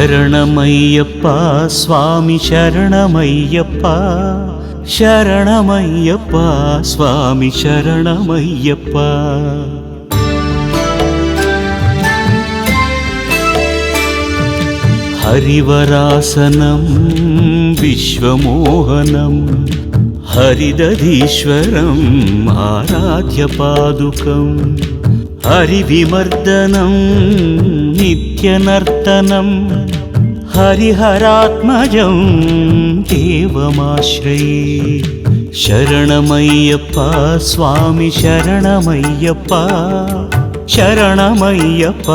ಶರಣಮಯ್ಯಪ್ಪ ಸ್ವಾಮಿ ಶರಣಮಯ್ಯಪ್ಪ ಶರಣಮಯ್ಯಪ್ಪ ಸ್ವಾಮಿ ಶರಣಮಯ್ಯಪ್ಪ. ಹರಿವರಾಸನಂ ವಿಶ್ವಮೋಹನಂ ಹರಿದಧೀಶ್ವರಂ ಆರಾಧ್ಯಪಾದುಕಂ ಹರಿವಿಮರ್ದನಂ ನಿತ್ಯನರ್ತನಂ ಹರಿಹರಾತ್ಮಜಂ ದೇವಮಾಶ್ರಯೇ. ಶರಣಮಯ್ಯಪ್ಪ ಸ್ವಾಮಿ ಶರಣಮಯ್ಯಪ್ಪ ಶರಣಮಯ್ಯಪ್ಪ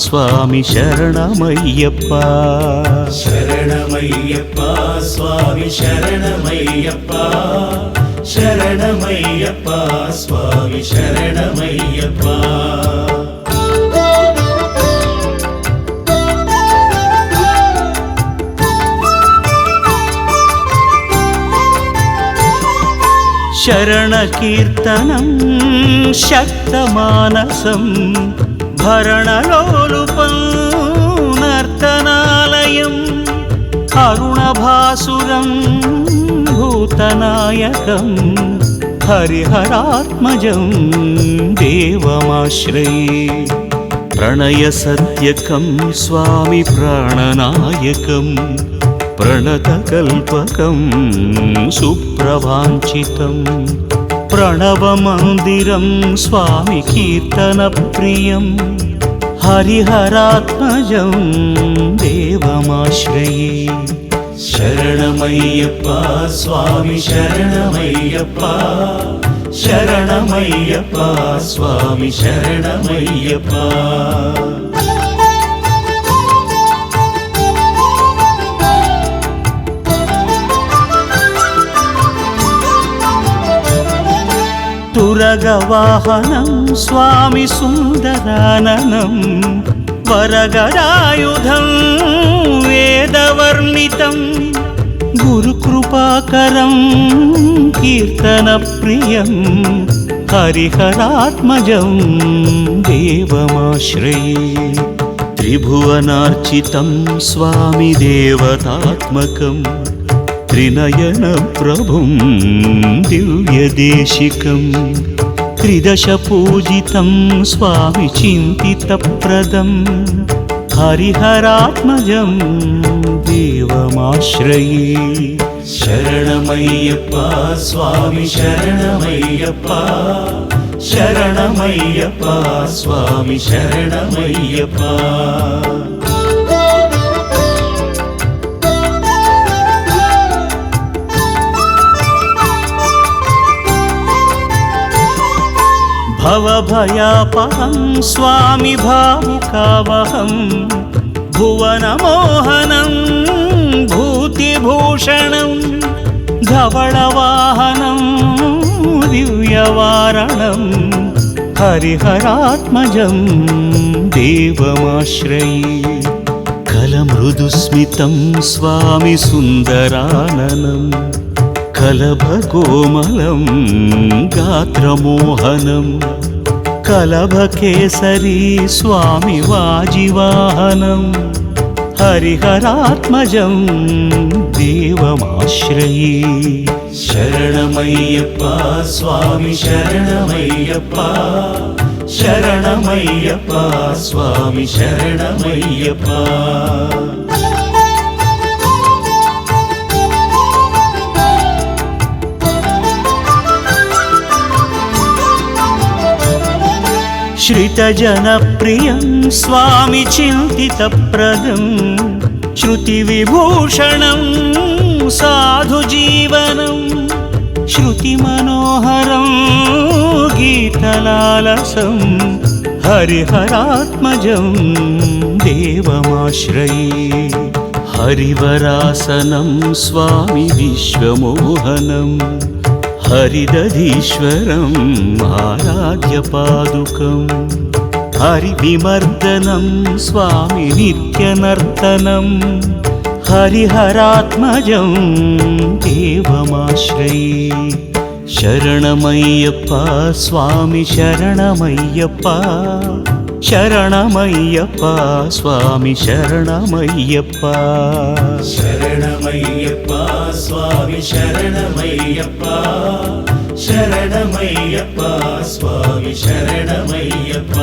ಸ್ವಾಮಿ ಶರಣಮಯ್ಯಪ್ಪ. ಶರಣಮಯ್ಯಪ್ಪ ಸ್ವಾಮಿ ಶರಣಮಯ್ಯಪ್ಪ ಶರಣಮಯ್ಯಪ್ಪ ಸ್ವಾಮಿ ಶರಣಮಯ್ಯಪ್ಪ. ಶರಣಕೀರ್ತನಂ ಶಕ್ತಮಾನಸಂ ಭರಣಲೋಲುಪಂ ನರ್ತನಾಲಯಂ ಅರುಣಭಾಸುರಂ ಭೂತನಾಯಕಂ ಹರಿಹರಾತ್ಮಜಂ ದೇವಮಾಶ್ರಯೇ. ಪ್ರಣಯಸತ್ಯಕಂ ಸ್ವಾಮಿ ಪ್ರಾಣನಾಯಕಂ ಪ್ರಣತಕಲ್ಪಕಂ ಸುಪ್ರವಾಂಚಿತಂ ಪ್ರಣವಮಂದಿರಂ ಸ್ವಾಮಿ ಕೀರ್ತನಪ್ರಿಯಂ ಹರಿಹರಾತ್ಮಜಂ ದೇವಮಾಶ್ರಯೇ. ಶರಣಮಯ್ಯಪ್ಪ ಸ್ವಾಮಿ ಶರಣಮಯ್ಯಪ್ಪ ಶರಣಮಯ್ಯಪ್ಪ ಸ್ವಾಮಿ ಶರಣಮಯ್ಯಪ್ಪ. ತುರಗವಾಹನಂ ಸ್ವಾಮಿ ಸುಂದರಾನನಂ ವರಗದಾಯುಧಂ ವೇದವರ್ಣಿತಂ ಗುರುಕೃಪಾಕರಂ ಕೀರ್ತನಪ್ರಿಯಂ ಹರಿಹರಾತ್ಮಜಂ ದೇವಮಾಶ್ರಯೇ. ತ್ರಿಭುವನಾರ್ಚಿತಂ ಸ್ವಾಮಿ ದೇವತಾತ್ಮಕಂ ತ್ರಿನಯನ ಪ್ರಭುಂ ದಿವ್ಯದೇಶಿಕಂ ತ್ರಿದಶ ಪೂಜಿತಂ ಸ್ವಾಮಿ ಚಿಂತಿತಪ್ರದಂ ಹರಿಹರಾತ್ಮಜಂ ದೇವಮಾಶ್ರಯೇ. ಶರಣಮಯ್ಯಪ್ಪ ಸ್ವಾಮಿ ಶರಣಮಯ್ಯಪ್ಪ ಶರಣಮಯ್ಯಪ್ಪ ಸ್ವಾಮಿ ಶರಣಮಯ್ಯಪ್ಪ. ಭವಭಯಾಪಹಂ ಸ್ವಾಮಿ ಭಾವುಕಾವಹಂ ಭುವನಮೋಹನಂ ಭೂತಿಭೂಷಣಂ ಧವಳವಾಹನಂ ದಿವ್ಯವಾರಣಂ ಹರಿಹರಾತ್ಮಜಂ ದೇವಮಾಶ್ರಯೇ. ಕಲಮೃದುಸ್ಮಿತಂ ಸ್ವಾಮಿ ಸುಂದರಾನನಂ ಕಲಭಕೋಮಲಂ ಗಾತ್ರಮೋಹನಂ ಕಲಭಕೇಸರಿ ಸ್ವಾಮಿ ವಾಜಿವಾಹನಂ ಹರಿಹರಾತ್ಮಜಂ ದೇವಮಾಶ್ರಯೇ. ಶರಣಮಯ್ಯಪ್ಪ ಸ್ವಾಮಿ ಶರಣಮಯ್ಯಪ್ಪ ಶರಣಮಯ್ಯಪ್ಪ ಸ್ವಾಮಿ ಶರಣಮಯ್ಯಪ್ಪ. ಶ್ರಿತಜನಪ್ರಿಯಂ ಸ್ವಾಮಿ ಚಿಂತಿತಪ್ರದಂ ಶ್ರುತಿವಿಭೂಷಣಂ ಸಾಧುಜೀವನಂ ಶ್ರುತಿಮನೋಹರಂ ಗೀತಲಾಲಸಂ ಹರಿಹರಾತ್ಮಜಂ ದೇವಮಾಶ್ರಯೇ. ಹರಿವರಾಸನಂ ಸ್ವಾಮಿ ವಿಶ್ವಮೋಹನಂ ಹರಿದಧೀಶ್ವರಂ ಆರಾಧ್ಯಪಾದುಕಂ ಹರಿವಿಮರ್ದನಂ ಸ್ವಾಮಿ ನಿತ್ಯನರ್ತನಂ ಹರಿಹರಾತ್ಮಜಂ ದೇವಮಾಶ್ರಯೇ. ಶರಣಮಯ್ಯಪ್ಪ ಸ್ವಾಮಿ ಶರಣಮಯ್ಯಪ್ಪ శరణమయ్యప్ప స్వామి శరణమయ్యప్ప శరణమయ్యప్ప స్వామి శరణమయ్యప్ప శరణమయ్యప్ప స్వామి శరణమయ్యప్ప